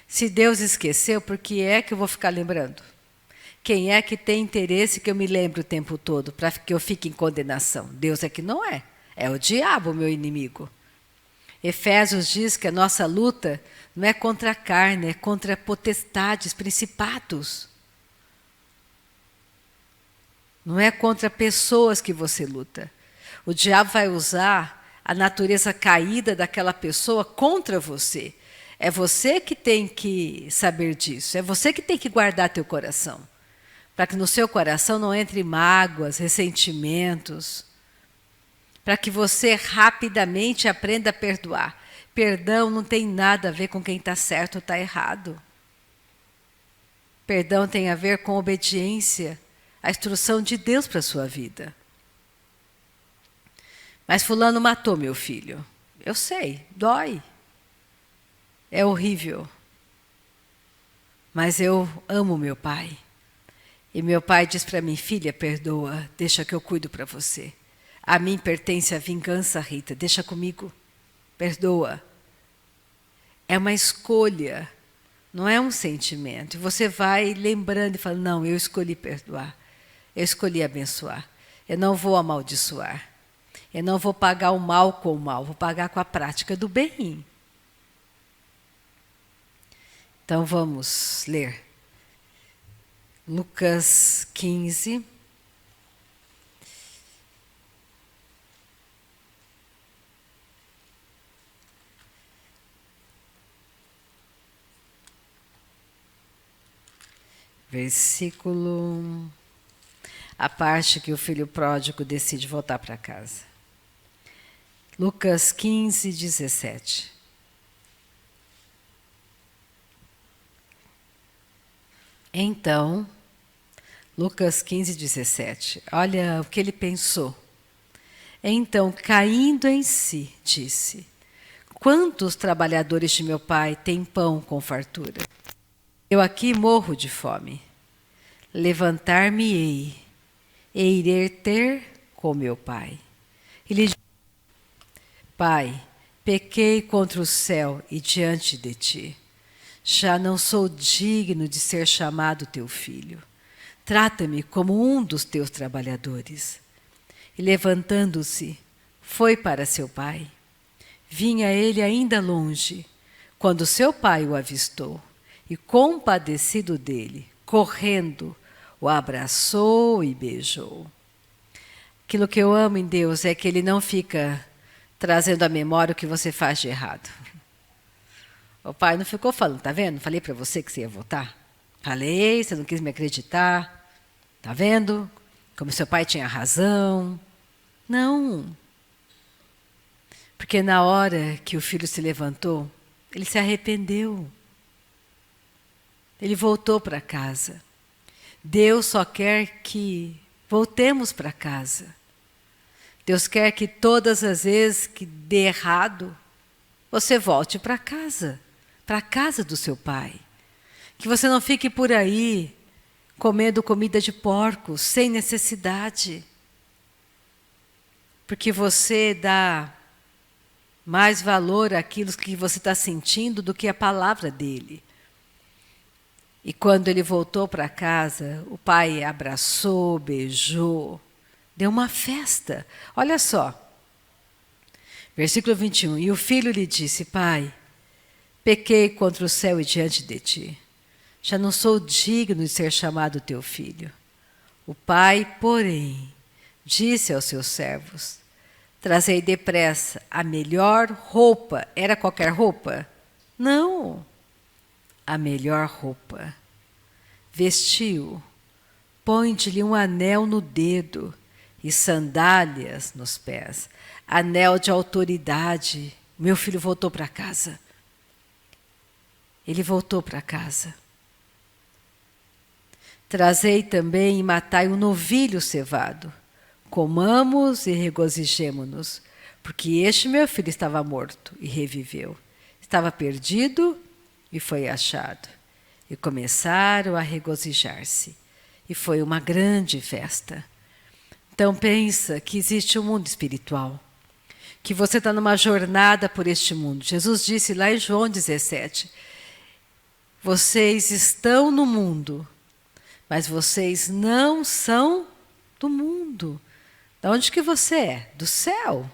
Se Deus esqueceu, por que é que eu vou ficar lembrando? Quem é que tem interesse que eu me lembre o tempo todo para que eu fique em condenação? Deus é que não é. É o diabo, meu inimigo. Efésios diz que a nossa luta não é contra a carne, é contra potestades, principados. Não é contra pessoas que você luta. O diabo vai usar a natureza caída daquela pessoa contra você. É você que tem que saber disso. É você que tem que guardar teu coração. Para que no seu coração não entre mágoas, ressentimentos. Para que você rapidamente aprenda a perdoar. Perdão não tem nada a ver com quem está certo ou está errado. Perdão tem a ver com obediência à instrução de Deus para a sua vida. Mas fulano matou meu filho. Eu sei, dói. É horrível. Mas eu amo meu pai. E meu pai diz para mim: filha, perdoa, deixa que eu cuido para você. A mim pertence a vingança, Rita, deixa comigo. Perdoa. É uma escolha, não é um sentimento. E você vai lembrando e falando: não, eu escolhi perdoar. Eu escolhi abençoar. Eu não vou amaldiçoar. Eu não vou pagar o mal com o mal, vou pagar com a prática do bem. Então vamos ler. Lucas 15. Versículo... A parte que o filho pródigo decide voltar para casa. Lucas 15, 17. Então, Lucas 15, 17. Olha o que ele pensou. Então, caindo em si, disse: quantos trabalhadores de meu pai têm pão com fartura? Eu aqui morro de fome. Levantar-me-ei e irei ter com meu pai. Ele disse: Pai, pequei contra o céu e diante de ti. Já não sou digno de ser chamado teu filho. Trata-me como um dos teus trabalhadores. E levantando-se, foi para seu pai. Vinha ele ainda longe, quando seu pai o avistou, e compadecido dele, correndo, o abraçou e beijou. Aquilo que eu amo em Deus é que Ele não fica trazendo à memória o que você faz de errado. O pai não ficou falando, tá vendo? Falei para você que você ia votar. Falei, você não quis me acreditar. Tá vendo? Como seu pai tinha razão. Não. Porque na hora que o filho se levantou, ele se arrependeu. Ele voltou para casa. Deus só quer que voltemos para casa. Deus quer que todas as vezes que dê errado, você volte para a casa do seu pai. Que você não fique por aí comendo comida de porcos, sem necessidade. Porque você dá mais valor àquilo que você está sentindo do que a palavra dele. E quando ele voltou para casa, o pai abraçou, beijou, deu uma festa. Olha só, versículo 21. E o filho lhe disse: Pai, pequei contra o céu e diante de ti. Já não sou digno de ser chamado teu filho. O pai, porém, disse aos seus servos: trazei depressa a melhor roupa. Era qualquer roupa? Não. A melhor roupa. Vestiu, põe-lhe um anel no dedo e sandálias nos pés. Anel de autoridade. Meu filho voltou para casa. Ele voltou para casa. Trazei também e matai um novilho cevado. Comamos e regozijemo-nos, porque este meu filho estava morto e reviveu. Estava perdido e foi achado. E começaram a regozijar-se. E foi uma grande festa. Então pensa que existe um mundo espiritual. Que você está numa jornada por este mundo. Jesus disse lá em João 17. Vocês estão no mundo, mas vocês não são do mundo. De onde que você é? Do céu.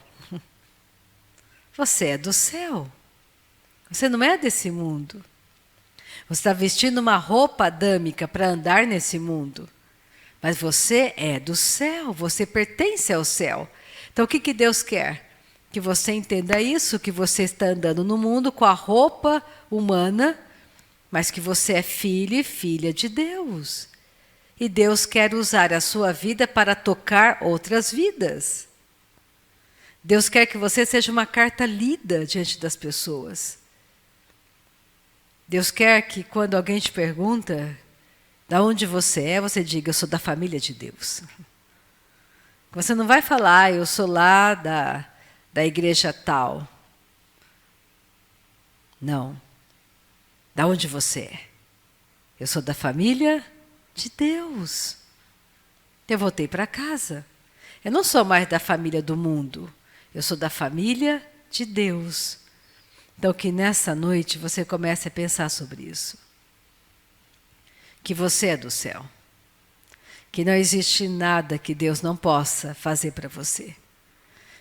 Você é do céu. Você não é desse mundo. Você está vestindo uma roupa adâmica para andar nesse mundo. Mas você é do céu, você pertence ao céu. Então o que Deus quer? Que você entenda isso, que você está andando no mundo com a roupa humana, mas que você é filho e filha de Deus. E Deus quer usar a sua vida para tocar outras vidas. Deus quer que você seja uma carta lida diante das pessoas. Deus quer que quando alguém te pergunta de onde você é, você diga: eu sou da família de Deus. Você não vai falar: eu sou lá da igreja tal. Não. Da onde você é? Eu sou da família de Deus. Eu voltei para casa. Eu não sou mais da família do mundo. Eu sou da família de Deus. Então que nessa noite você comece a pensar sobre isso. Que você é do céu. Que não existe nada que Deus não possa fazer para você.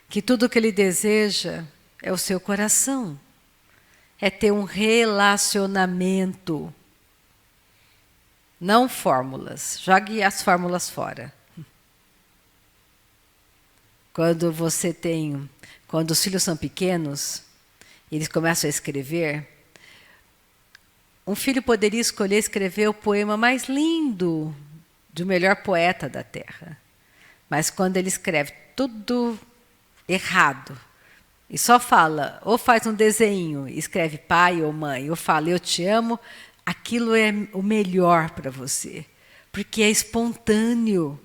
Que tudo que Ele deseja é o seu coração. É ter um relacionamento. Não fórmulas. Jogue as fórmulas fora. Quando os filhos são pequenos, eles começam a escrever. Um filho poderia escolher escrever o poema mais lindo do melhor poeta da Terra. Mas quando ele escreve tudo errado, e só fala, ou faz um desenho, escreve pai ou mãe, ou fala eu te amo, aquilo é o melhor para você. Porque é espontâneo.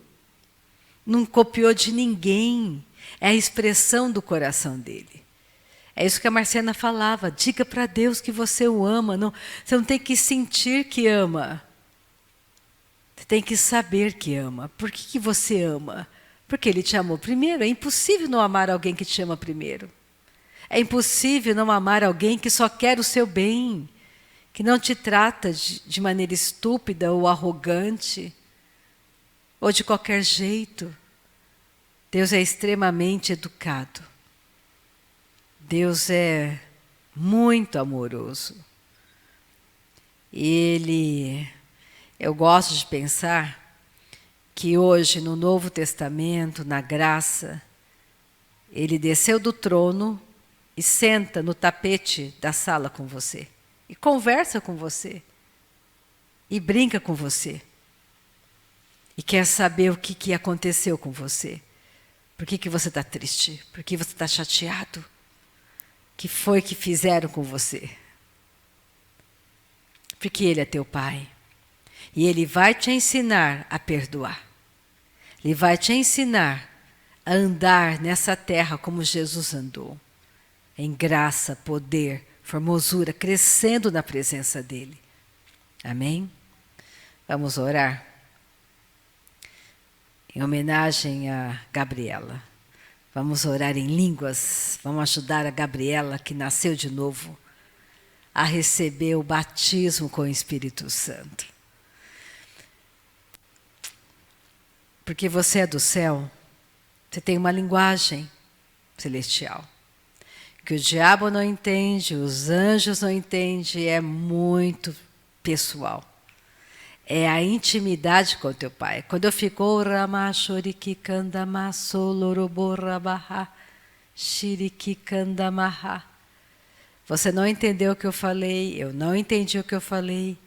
Não copiou de ninguém. É a expressão do coração dele. É isso que a Marciana falava. Diga para Deus que você o ama. Não, você não tem que sentir que ama. Você tem que saber que ama. Por que você ama? Porque ele te amou primeiro. É impossível não amar alguém que te ama primeiro. É impossível não amar alguém que só quer o seu bem, que não te trata de maneira estúpida ou arrogante, ou de qualquer jeito. Deus é extremamente educado. Deus é muito amoroso. Eu gosto de pensar que hoje, no Novo Testamento, na graça, ele desceu do trono e senta no tapete da sala com você. E conversa com você. E brinca com você. E quer saber o que aconteceu com você. Por que você está triste? Por que você está chateado? O que foi que fizeram com você? Porque Ele é teu Pai. E Ele vai te ensinar a perdoar. Ele vai te ensinar a andar nessa terra como Jesus andou. Em graça, poder, formosura, crescendo na presença dEle. Amém? Vamos orar? Em homenagem a Gabriela. Vamos orar em línguas. Vamos ajudar a Gabriela, que nasceu de novo, a receber o batismo com o Espírito Santo. Porque você é do céu, você tem uma linguagem celestial. Que o diabo não entende, os anjos não entendem, é muito pessoal. É a intimidade com o teu Pai. Quando eu fico, você não entendeu o que eu falei, eu não entendi o que eu falei,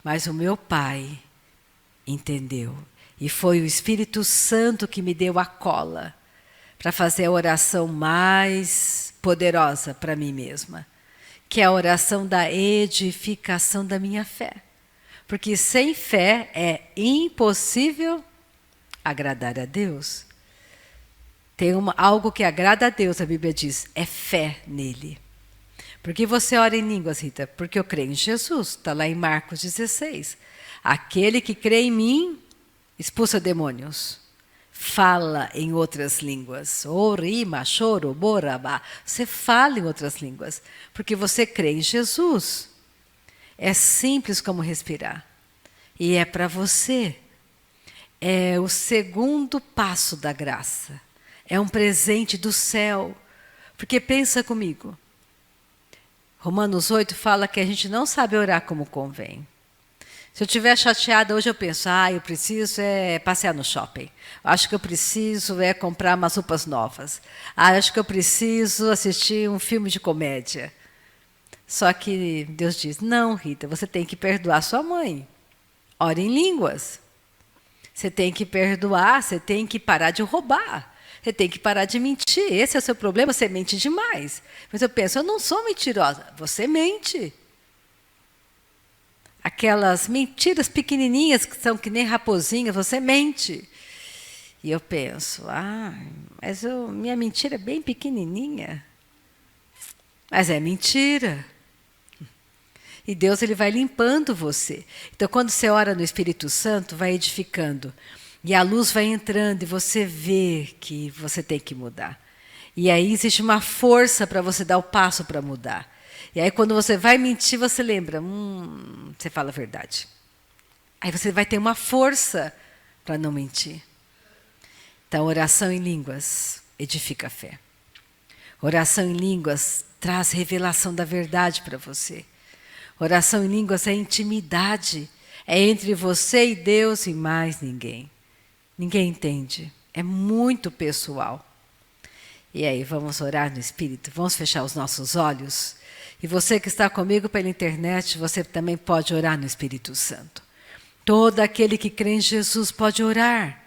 mas o meu Pai entendeu. E foi o Espírito Santo que me deu a cola para fazer a oração mais poderosa para mim mesma, que é a oração da edificação da minha fé. Porque sem fé é impossível agradar a Deus. Tem algo que agrada a Deus, a Bíblia diz, é fé nele. Por que você ora em línguas, Rita? Porque eu creio em Jesus, está lá em Marcos 16. Aquele que crê em mim, expulsa demônios. Fala em outras línguas. Orima, choro, borabá. Você fala em outras línguas, porque você crê em Jesus. É simples como respirar. E é para você. É o segundo passo da graça. É um presente do céu. Porque pensa comigo. Romanos 8 fala que a gente não sabe orar como convém. Se eu estiver chateada, hoje eu penso, eu preciso passear no shopping. Acho que eu preciso comprar umas roupas novas. Acho que eu preciso assistir um filme de comédia. Só que Deus diz, não, Rita, você tem que perdoar sua mãe. Ora em línguas. Você tem que perdoar, você tem que parar de roubar. Você tem que parar de mentir. Esse é o seu problema, você mente demais. Mas eu penso, eu não sou mentirosa. Você mente. Aquelas mentiras pequenininhas que são que nem raposinha, você mente. E eu penso, mas minha mentira é bem pequenininha. Mas é mentira. E Deus ele vai limpando você. Então, quando você ora no Espírito Santo, vai edificando. E a luz vai entrando e você vê que você tem que mudar. E aí existe uma força para você dar o passo para mudar. E aí quando você vai mentir, você lembra, você fala a verdade. Aí você vai ter uma força para não mentir. Então, oração em línguas edifica a fé. Oração em línguas traz revelação da verdade para você. Oração em línguas é intimidade. É entre você e Deus e mais ninguém. Ninguém entende. É muito pessoal. E aí, vamos orar no Espírito? Vamos fechar os nossos olhos? E você que está comigo pela internet, você também pode orar no Espírito Santo. Todo aquele que crê em Jesus pode orar.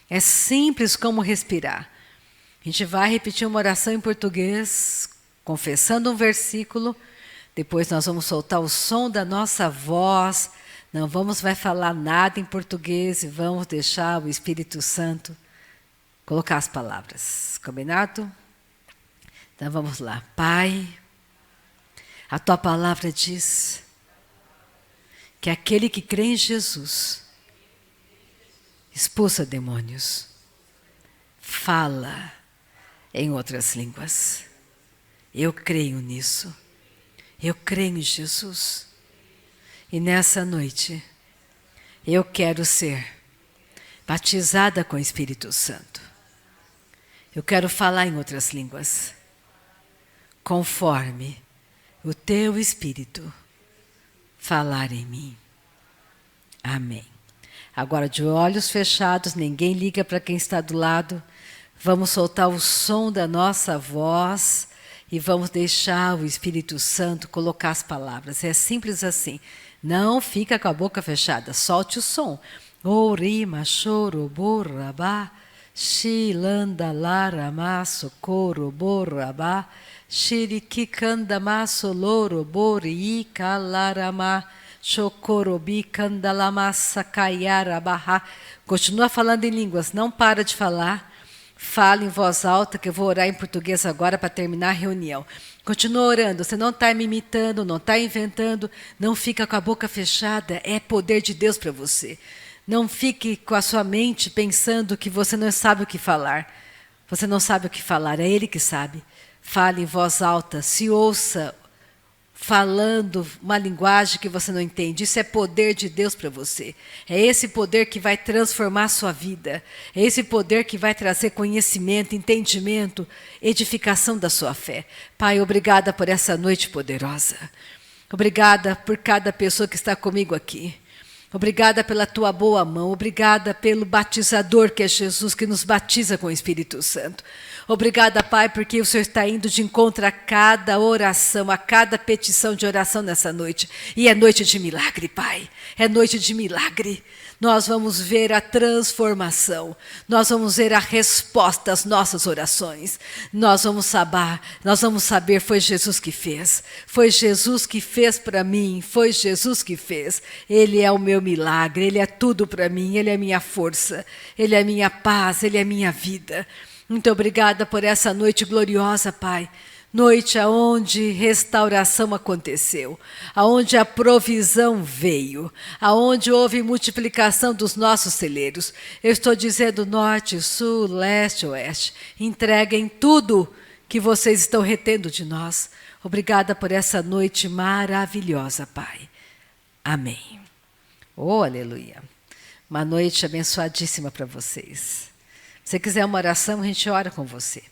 É simples como respirar. gente vai repetir uma oração em português, confessando um versículo. Depois nós vamos soltar o som da nossa voz. Não vai falar nada em português e vamos deixar o Espírito Santo colocar as palavras. Combinado? Então vamos lá. Pai, a tua palavra diz que aquele que crê em Jesus expulsa demônios, fala em outras línguas. Eu creio nisso. Eu creio em Jesus. E nessa noite, eu quero ser batizada com o Espírito Santo. Eu quero falar em outras línguas, conforme o teu Espírito falar em mim. Amém. Agora, de olhos fechados, ninguém liga para quem está do lado. Vamos soltar o som da nossa voz e vamos deixar o Espírito Santo colocar as palavras. É simples assim. Não fica com a boca fechada, solte o som. Orima, choro, borrabá, shilanda, larama, socorro, borrabá, shirikikanda, maso, loro, bori, kalarama, chokorobi, kandalama, sakayara, barra. Continua falando em línguas, não para de falar. Fala em voz alta, que eu vou orar em português agora para terminar a reunião. Continua orando, você não está me imitando, não está inventando, não fica com a boca fechada, é poder de Deus para você. Não fique com a sua mente pensando que você não sabe o que falar. Você não sabe o que falar, é Ele que sabe. Fale em voz alta, se ouça falando uma linguagem que você não entende. Isso é poder de Deus para você. É esse poder que vai transformar a sua vida. É esse poder que vai trazer conhecimento, entendimento, edificação da sua fé. Pai, obrigada por essa noite poderosa. Obrigada por cada pessoa que está comigo aqui. Obrigada pela tua boa mão. Obrigada pelo batizador que é Jesus, que nos batiza com o Espírito Santo. Obrigada, Pai, porque o Senhor está indo de encontro a cada oração, a cada petição de oração nessa noite. E é noite de milagre, Pai. É noite de milagre. Nós vamos ver a transformação. Nós vamos ver a resposta às nossas orações. Nós vamos saber, foi Jesus que fez. Foi Jesus que fez para mim. Foi Jesus que fez. Ele é o meu milagre. Ele é tudo para mim. Ele é minha força. Ele é minha paz. Ele é minha vida. Muito obrigada por essa noite gloriosa, Pai. Noite aonde restauração aconteceu, aonde a provisão veio, aonde houve multiplicação dos nossos celeiros. Eu estou dizendo norte, sul, leste, oeste. Entreguem tudo que vocês estão retendo de nós. Obrigada por essa noite maravilhosa, Pai. Amém. Oh, aleluia. Uma noite abençoadíssima para vocês. Se quiser uma oração, a gente ora com você.